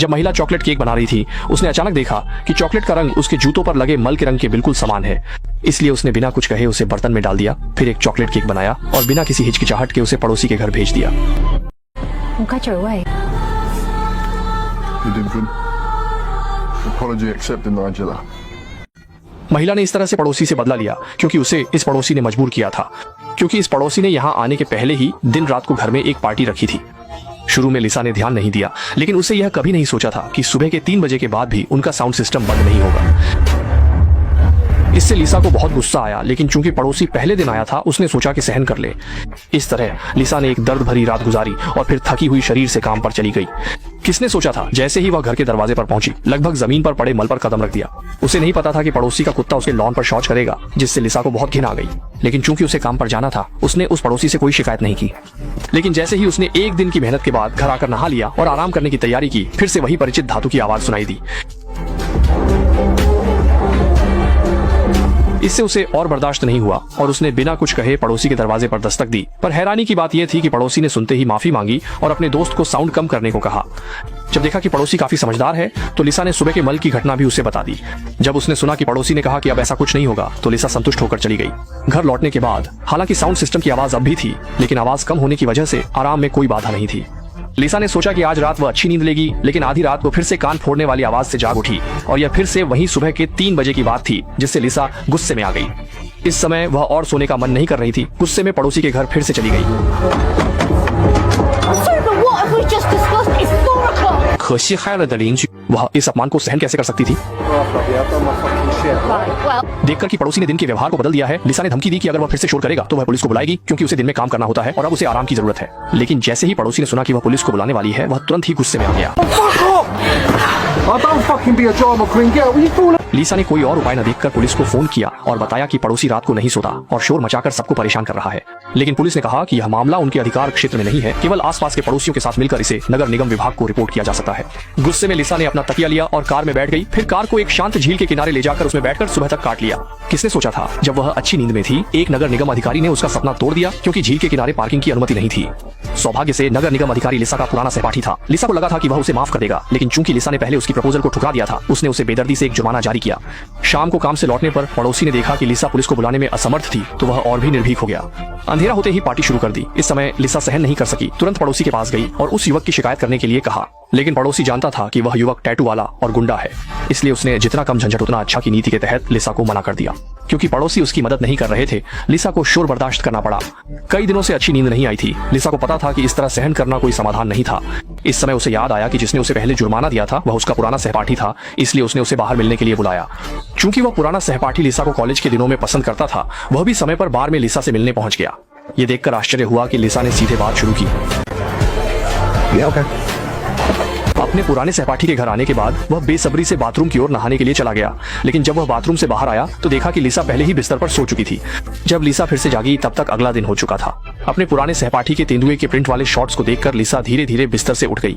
जब महिला chocolate cake बना रही थी, उसने अचानक देखा कि चॉकलेट का रंग उसके जूतों पर लगे मल के रंग के बिल्कुल समान है। इसलिए उसने बिना कुछ कहे उसे बर्तन में डाल दिया, फिर एक चॉकलेट केक बनाया और बिना किसी हिचकिचाहट के उसे पड़ोसी के घर भेज दिया। महिला ने इस तरह से पड़ोसी से बदला लिया क्योंकि उसे इस पड़ोसी ने मजबूर किया था, क्योंकि इस पड़ोसी ने यहाँ आने के पहले ही दिन रात को घर में एक पार्टी रखी थी। शुरू में लिसा ने ध्यान नहीं दिया, लेकिन उसे यह कभी नहीं सोचा था कि सुबह के 3 बजे के बाद भी उनका साउंड सिस्टम बंद नहीं होगा। इससे लिसा को बहुत गुस्सा आया, लेकिन चूंकि पड़ोसी पहले दिन आया था, उसने सोचा कि सहन कर ले। इस तरह लिसा ने एक दर्द भरी रात गुजारी और फिर थकी हुई शरीर से काम पर चली गई। किसने सोचा था, जैसे ही वह घर के दरवाजे पर पहुंची, लगभग जमीन पर पड़े मल पर कदम रख दिया। उसे नहीं पता था कि पड़ोसी का कुत्ता उसके लॉन पर शौच करेगा, जिससे लिसा को बहुत घिन आ गई। लेकिन चूंकि उसे काम पर जाना था, उसने उस पड़ोसी से कोई शिकायत नहीं की। लेकिन जैसे ही उसने एक दिन की मेहनत के बाद घर आकर नहा लिया और आराम करने की तैयारी की, फिर से वही परिचित धातु की आवाज सुनाई दी। इससे उसे और बर्दाश्त नहीं हुआ और उसने बिना कुछ कहे पड़ोसी के दरवाजे पर दस्तक दी। पर हैरानी की बात यह थी कि पड़ोसी ने सुनते ही माफी मांगी और अपने दोस्त को साउंड कम करने को कहा। जब देखा कि पड़ोसी काफी समझदार है, तो लिसा ने सुबह के मल की घटना भी उसे बता दी। जब उसने सुना कि पड़ोसी ने कहा कि अब ऐसा कुछ नहीं होगा, तो लिसा संतुष्ट होकर चली गई। घर लौटने के बाद हालांकि साउंड सिस्टम की आवाज अब भी थी, लेकिन आवाज कम होने की वजह से आराम में कोई बाधा नहीं थी। लिसा ने सोचा कि आज रात वह अच्छी नींद लेगी, लेकिन आधी रात को फिर से कान फोड़ने वाली आवाज से जाग उठी और यह फिर से वही सुबह के 3 बजे की बात थी, जिससे लिसा गुस्से में आ गई। इस समय वह और सोने का मन नहीं कर रही थी। गुस्से में पड़ोसी के घर फिर से चली गई। वह इस अपमान को सहन कैसे कर सकती थी? देखकर कि पड़ोसी ने दिन के व्यवहार को बदल दिया है, लिसा ने धमकी दी कि अगर वह फिर से शोर करेगा तो वह पुलिस को बुलाएगी, क्योंकि उसे दिन में काम करना होता है और अब उसे आराम की जरूरत है। लेकिन जैसे ही पड़ोसी ने सुना कि वह पुलिस को बुलाने वाली है, वह तुरंत ही गुस्से में आ गया। लिसा ने कोई और उपाय न देखकर पुलिस को फोन किया और बताया कि पड़ोसी रात को नहीं सोता और शोर मचाकर सबको परेशान कर रहा है। लेकिन पुलिस ने कहा कि यह मामला उनके अधिकार क्षेत्र में नहीं है, केवल आसपास के पड़ोसियों के साथ मिलकर इसे नगर निगम विभाग को रिपोर्ट किया जा सकता है। गुस्से में लिसा ने अपना तकिया लिया और कार में बैठ गई। फिर कार को एक शांत झील के किनारे ले जाकर उसमें बैठकर सुबह तक काट लिया। किसने सोचा था, जब वह अच्छी नींद में थी, एक नगर निगम अधिकारी ने उसका सपना तोड़ दिया, क्योंकि झील के किनारे पार्किंग की अनुमति नहीं थी। सौभाग्य से नगर निगम अधिकारी लिसा का पुराना सहपाठी था। लिसा को लगा था कि वह उसे माफ कर देगा, लेकिन चूंकि लिसा ने पहले उसकी प्रपोजल को ठुकरा दिया था, उसने उसे बेदर्दी से एक जुर्माना जारी किया। शाम को काम से लौटने पर पड़ोसी ने देखा कि लिसा पुलिस को बुलाने में असमर्थ थी, तो वह और भी निर्भीक हो गया। अंधेरा होते ही पार्टी शुरू कर दी। इस समय लिसा सहन नहीं कर सकी, तुरंत पड़ोसी के पास गई और उस युवक की शिकायत करने के लिए कहा। लेकिन पड़ोसी जानता था कि वह युवक टैटू वाला और गुंडा है, इसलिए उसने जितना कम झंझट उतना अच्छा की नीति के तहत लिसा को मना कर दिया। क्योंकि पड़ोसी उसकी मदद नहीं कर रहे थे, लिसा को शोर बर्दाश्त करना पड़ा। कई दिनों से अच्छी नींद नहीं आई थी। लिसा को पता था कि इस तरह सहन करना कोई समाधान नहीं था। इस समय उसे याद आया कि जिसने उसे पहले जुर्माना दिया था वह उसका पुराना सहपाठी था, इसलिए उसने उसे बाहर मिलने के लिए बुलाया। चूंकि वह पुराना सहपाठी लिसा को कॉलेज के दिनों में पसंद करता था, वह भी समय पर बार में लिसा से मिलने पहुंच गया। ये देखकर आश्चर्य हुआ कि लिसा ने सीधे बात शुरू की। अपने पुराने सहपाठी के घर आने के बाद वह बेसब्री से बाथरूम की ओर नहाने के लिए चला गया। लेकिन जब वह बाथरूम से बाहर आया तो देखा कि लिसा पहले ही बिस्तर पर सो चुकी थी। जब लिसा फिर से जागी, तब तक अगला दिन हो चुका था। अपने पुराने सहपाठी के तेंदुए के प्रिंट वाले शॉर्ट्स को देखकर लिसा धीरे धीरे बिस्तर से उठ गई।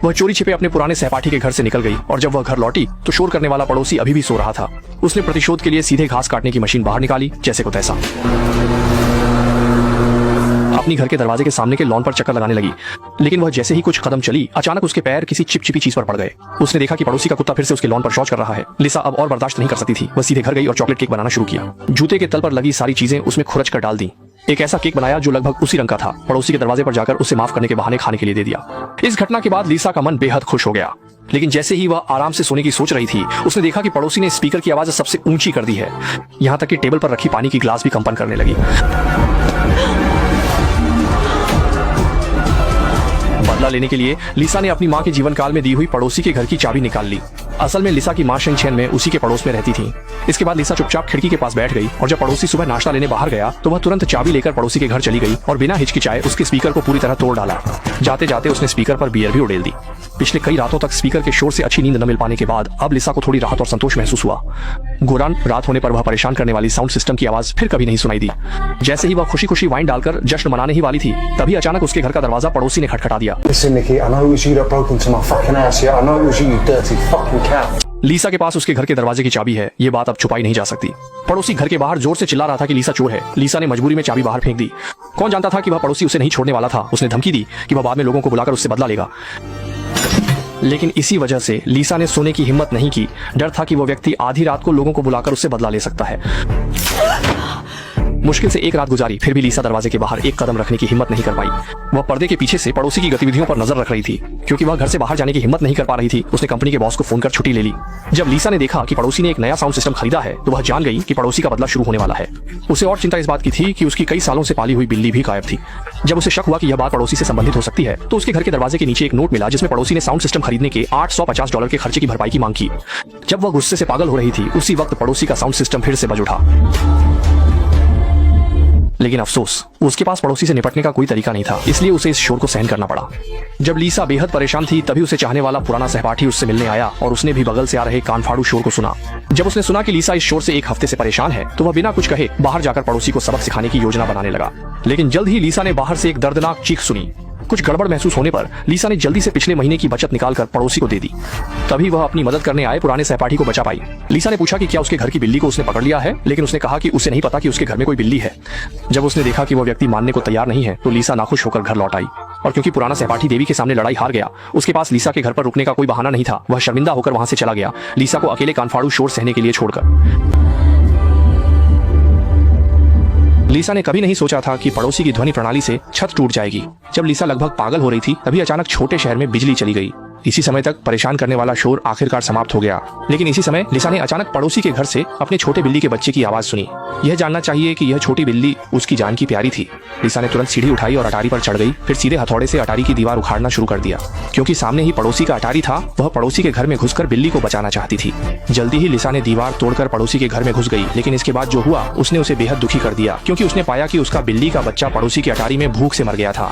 वह चोरी छिपे अपने पुराने सहपाठी के घर से निकल गई और जब वह घर लौटी तो शोर करने वाला पड़ोसी अभी भी सो रहा था। उसने प्रतिशोध के लिए सीधे घास काटने की मशीन बाहर निकाली, जैसे को तैसा। अपनी घर के दरवाजे के सामने के लॉन पर चक्कर लगाने लगी। लेकिन वह जैसे ही कुछ कदम चली, अचानक उसके पैर किसी चिपचिपी चीज पर पड़ गए। उसने देखा कि पड़ोसी का कुत्ता फिर से उसके लॉन पर शौच कर रहा है। लिसा अब और बर्दाश्त नहीं कर सकती थी। वह सीधे घर गई और चॉकलेट केक बनाना शुरू किया। जूते के तल पर लगी सारी चीजें उसमें खुरच कर डाल दी। एक ऐसा केक बनाया जो लगभग उसी रंग का था। पड़ोसी के दरवाजे पर जाकर उसे माफ करने के बहाने खाने के लिए दे दिया। इस घटना के बाद लिसा का मन बेहद खुश हो गया। लेकिन जैसे ही वह आराम से सोने की सोच रही थी, उसने देखा कि पड़ोसी ने स्पीकर की आवाज सबसे ऊंची कर दी है। यहाँ तक कि टेबल पर रखी पानी की ग्लास भी कंपन करने लगी। बदला लेने के लिए लिसा ने अपनी मां के जीवन काल में दी हुई पड़ोसी के घर की चाबी निकाल ली। असल में लिसा की मां शेंगचेन में उसी के पड़ोस में रहती थी। इसके बाद लिसा चुपचाप खिड़की के पास बैठ गई और जब पड़ोसी सुबह नाश्ता लेने बाहर गया तो वह तुरंत चाबी लेकर पड़ोसी के घर चली गई और बिना हिचकिचाए उसके स्पीकर को पूरी तरह तोड़ डाला। जाते जाते उसने स्पीकर पर बियर भी उड़ेल दी। पिछले कई रातों तक स्पीकर के शोर से अच्छी नींद न मिल पाने के बाद अब लिसा को थोड़ी राहत और संतोष महसूस हुआ। गुरान रात होने पर वह परेशान करने वाली साउंड सिस्टम की आवाज फिर कभी नहीं सुनाई दी। जैसे ही वह खुशी खुशी वाइन डालकर जश्न मनाने ही वाली थी, तभी अचानक उसके घर का दरवाजा पड़ोसी ने खटखटा दिया। लिसा के पास उसके घर के दरवाजे की चाबी है, ये बात अब छुपाई नहीं जा सकती। पड़ोसी घर के बाहर जोर से चिल्ला रहा था कि लिसा चोर है। लिसा ने मजबूरी में चाबी बाहर फेंक दी। कौन जानता था कि वह पड़ोसी उसे नहीं छोड़ने वाला था। उसने धमकी दी कि वह बाद में लोगों को बुलाकर उससे बदला लेगा। लेकिन इसी वजह से लीसा ने सोने की हिम्मत नहीं की। डर था कि वो व्यक्ति आधी रात को लोगों को बुलाकर उससे बदला ले सकता है। मुश्किल से एक रात गुजारी, फिर भी लीसा दरवाजे के बाहर एक कदम रखने की हिम्मत नहीं कर पाई। वह पर्दे के पीछे से पड़ोसी की गतिविधियों पर नजर रख रही थी। क्योंकि वह घर से बाहर जाने की हिम्मत नहीं कर पा रही थी, उसने कंपनी के बॉस को फोन कर छुट्टी ले ली। जब लीसा ने देखा कि पड़ोसी ने एक नया साउंड सिस्टम खरीदा है, तो वह जान गई कि पड़ोसी का बदला शुरू होने वाला है। उसे और चिंता इस बात की थी कि उसकी कई सालों से पाली हुई बिल्ली भी गायब थी। जब उसे शक हुआ कि यह बात पड़ोसी से संबंधित हो सकती है, तो उसके घर के दरवाजे के नीचे एक नोट मिला जिसमें पड़ोसी ने साउंड सिस्टम खरीदने के $850 के खर्चे की भरपाई की मांग की। जब वह गुस्से से पागल हो रही थी, उसी वक्त पड़ोसी का साउंड सिस्टम फिर से बज उठा। लेकिन अफसोस, उसके पास पड़ोसी से निपटने का कोई तरीका नहीं था, इसलिए उसे इस शोर को सहन करना पड़ा। जब लीसा बेहद परेशान थी, तभी उसे चाहने वाला पुराना सहपाठी उससे मिलने आया और उसने भी बगल से आ रहे कानफाड़ू शोर को सुना। जब उसने सुना कि लीसा इस शोर से एक हफ्ते से परेशान है, तो वह बिना कुछ कहे बाहर जाकर पड़ोसी को सबक सिखाने की योजना बनाने लगा। लेकिन जल्द ही लीसा ने बाहर से एक दर्दनाक चीख सुनी। कुछ गड़बड़ महसूस होने पर लीसा ने जल्दी से पिछले महीने की बचत निकालकर पड़ोसी को दे दी। तभी वह अपनी मदद करने आए पुराने सहपाठी को बचा पाई। लीसा ने पूछा कि क्या उसके घर की बिल्ली को उसने पकड़ लिया है, लेकिन उसने कहा कि उसे नहीं पता कि उसके घर में कोई बिल्ली है। जब उसने देखा कि वह व्यक्ति मानने को तैयार नहीं है, तो लीसा नाखुश होकर घर लौट आई। और क्योंकि पुराना सहपाठी देवी के सामने लड़ाई हार गया, उसके पास लीसा के घर पर रुकने का कोई बहाना नहीं था। वह शर्मिंदा होकर वहां से चला गया, लीसा को अकेले कानफाड़ू शोर सहने के लिए छोड़कर। लीसा ने कभी नहीं सोचा था कि पड़ोसी की ध्वनि प्रणाली से छत टूट जाएगी। जब लीसा लगभग पागल हो रही थी, तभी अचानक छोटे शहर में बिजली चली गई। इसी समय तक परेशान करने वाला शोर आखिरकार समाप्त हो गया। लेकिन इसी समय लीसा ने अचानक पड़ोसी के घर से अपने छोटे बिल्ली के बच्चे की आवाज सुनी। यह जानना चाहिए कि यह छोटी बिल्ली उसकी जान की प्यारी थी। लीसा ने तुरंत सीढ़ी उठाई और अटारी पर चढ़ गई, फिर सीधे हथौड़े से अटारी की दीवार उखाड़ना शुरू कर दिया। क्योंकि सामने ही पड़ोसी का अटारी था, वह पड़ोसी के घर में घुसकर बिल्ली को बचाना चाहती थी। जल्दी ही लीसा ने दीवार तोड़कर पड़ोसी के घर में घुस गई, लेकिन इसके बाद जो हुआ उसने उसे बेहद दुखी कर दिया, क्योंकि उसने पाया कि उसका बिल्ली का बच्चा पड़ोसी की अटारी में भूख से मर गया था।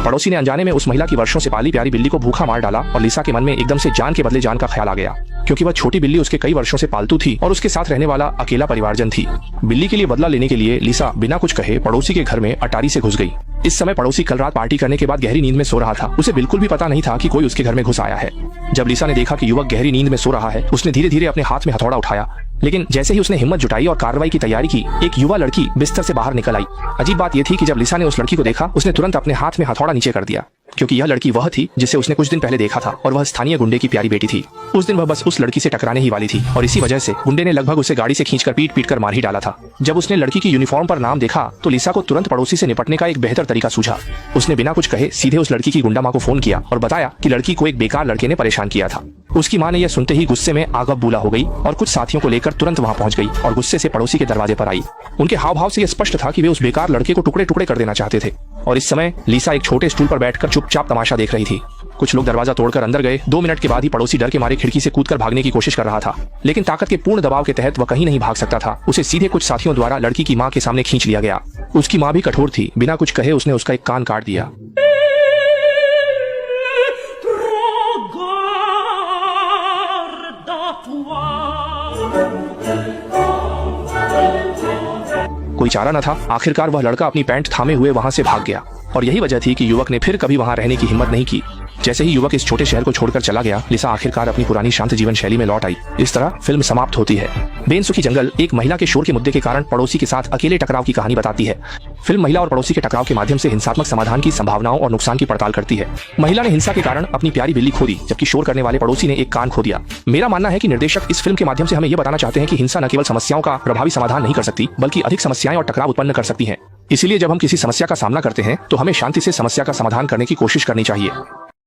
पड़ोसी ने अनजाने में उस महिला की वर्षों से पाली प्यारी बिल्ली को भूखा मार डाला और लीसा के मन में एकदम से जान के बदले जान का ख्याल आ गया, क्योंकि वह छोटी बिल्ली उसके कई वर्षों से पालतू थी और उसके साथ रहने वाला अकेला परिवारजन थी। बिल्ली के लिए बदला लेने के लिए लीसा बिना कुछ कहे पड़ोसी के घर में अटारी से घुस गई। इस समय पड़ोसी कल रात पार्टी करने के बाद गहरी नींद में सो रहा था। उसे बिल्कुल भी पता नहीं था कि कोई उसके घर में घुस आया है। जब लीसा ने देखा कि युवक गहरी नींद में सो रहा है, उसने धीरे धीरे अपने हाथ में हथौड़ा उठाया। लेकिन जैसे ही उसने हिम्मत जुटाई और कार्रवाई की तैयारी की, एक युवा लड़की बिस्तर से बाहर निकल आई। अजीब बात यह थी कि जब लीसा ने उस लड़की को देखा, उसने तुरंत अपने हाथ में हथौड़ा नीचे कर दिया, क्योंकि यह लड़की वह थी जिसे उसने कुछ दिन पहले देखा था और वह स्थानीय गुंडे की प्यारी बेटी थी। उस दिन वह बस उस लड़की से टकराने ही वाली थी और इसी वजह से गुंडे ने लगभग उसे गाड़ी से खींचकर पीट कर मार ही डाला था। जब उसने लड़की की यूनिफॉर्म पर नाम देखा, तो लीसा को तुरंत पड़ोसी से निपटने का एक बेहतर तरीका सूझा। उसने बिना कुछ कहे सीधे उस लड़की की गुंडा माँ को फोन किया और बताया कि लड़की को एक बेकार लड़के ने परेशान किया था। उसकी माँ ने यह सुनते ही गुस्से में आग बबूला हो गई और कुछ साथियों को लेकर तुरंत वहां पहुंच गई और गुस्से से पड़ोसी के दरवाजे पर आई। उनके हाव भाव से यह स्पष्ट था कि वे उस बेकार लड़के को टुकड़े टुकड़े कर देना चाहते थे। और इस समय लीसा एक छोटे स्टूल पर बैठकर चुपचाप तमाशा देख रही थी। कुछ लोग दरवाजा तोड़कर अंदर गए। 2 मिनट के बाद ही पड़ोसी डर के मारे खिड़की से कूदकर भागने की कोशिश कर रहा था, लेकिन ताकत के पूर्ण दबाव के तहत वह कहीं नहीं भाग सकता था। उसे सीधे कुछ साथियों द्वारा लड़की की मां के सामने खींच लिया गया। उसकी मां भी कठोर थी, बिना कुछ कहे उसने उसका एक कान काट दिया। कोई चारा न था। आखिरकार वह लड़का अपनी पैंट थामे हुए वहां से भाग गया और यही वजह थी कि युवक ने फिर कभी वहां रहने की हिम्मत नहीं की। जैसे ही युवक इस छोटे शहर को छोड़कर चला गया, लीसा आखिरकार अपनी पुरानी शांत जीवन शैली में लौट आई। इस तरह फिल्म समाप्त होती है। बेनसुखी जंगल एक महिला के शोर के मुद्दे के कारण पड़ोसी के साथ अकेले टकराव की कहानी बताती है। फिल्म महिला और पड़ोसी के टकराव के माध्यम से हिंसात्मक समाधान की संभावनाओं और नुकसान की पड़ताल करती है। महिला ने हिंसा के कारण अपनी प्यारी बिल्ली खो दी, जबकि शोर करने वाले पड़ोसी ने एक कान खो दिया। मेरा मानना है कि निर्देशक इस फिल्म के माध्यम से हमें यह बताना चाहते हैं कि हिंसा न केवल समस्याओं का प्रभावी समाधान नहीं कर सकती, बल्कि अधिक समस्याएं और टकराव उत्पन्न कर सकती है। इसीलिए जब हम किसी समस्या का सामना करते हैं, तो हमें शांति से समस्या का समाधान करने की कोशिश करनी चाहिए।